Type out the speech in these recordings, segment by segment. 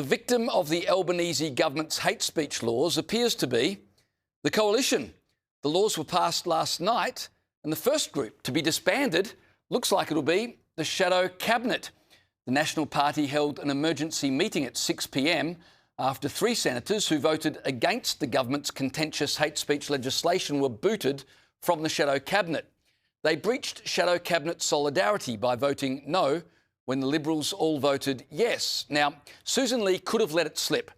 victim of the Albanese government's hate speech laws appears to be the Coalition. The laws were passed last night, and the first group to be disbanded looks like it'll be the Shadow Cabinet. The National Party held an emergency meeting at 6 p.m. after 3 senators who voted against the government's contentious hate speech legislation were booted from the Shadow Cabinet. They breached Shadow Cabinet solidarity by voting no when the Liberals all voted yes. Now, Susan Lee could have let it slip.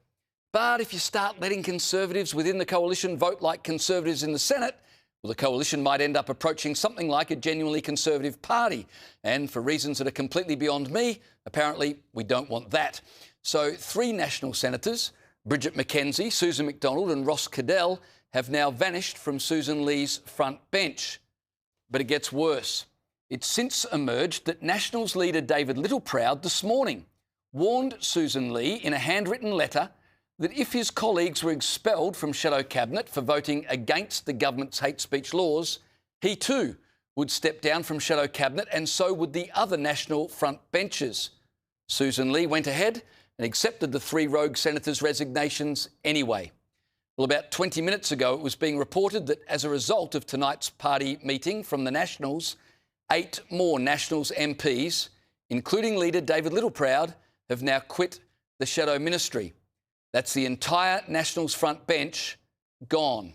But if you start letting Conservatives within the Coalition vote like Conservatives in the Senate, well, the Coalition might end up approaching something like a genuinely Conservative party. And for reasons that are completely beyond me, apparently we don't want that. So 3 national senators, Bridget McKenzie, Susan McDonald and Ross Cadell, have now vanished from Susan Lee's front bench. But it gets worse. It's since emerged that Nationals leader David Littleproud this morning warned Susan Lee in a handwritten letter that if his colleagues were expelled from Shadow Cabinet for voting against the government's hate speech laws, he too would step down from Shadow Cabinet, and so would the other national front benches. Susan Lee went ahead and accepted the 3 rogue senators' resignations anyway. Well, about 20 minutes ago, it was being reported that as a result of tonight's party meeting from the Nationals, 8 more Nationals MPs, including leader David Littleproud, have now quit the Shadow Ministry. That's the entire Nationals front bench gone.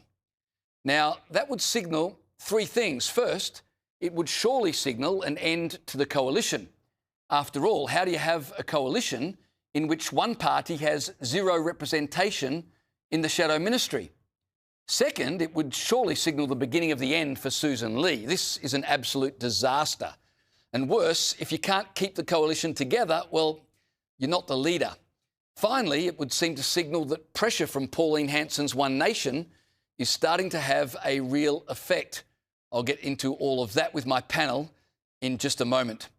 Now, that would signal 3 things. First, it would surely signal an end to the Coalition. After all, how do you have a coalition in which one party has 0 representation in the Shadow Ministry? Second, it would surely signal the beginning of the end for Susan Lee. This is an absolute disaster. And worse, if you can't keep the Coalition together, well, you're not the leader. Finally, it would seem to signal that pressure from Pauline Hanson's One Nation is starting to have a real effect. I'll get into all of that with my panel in just a moment.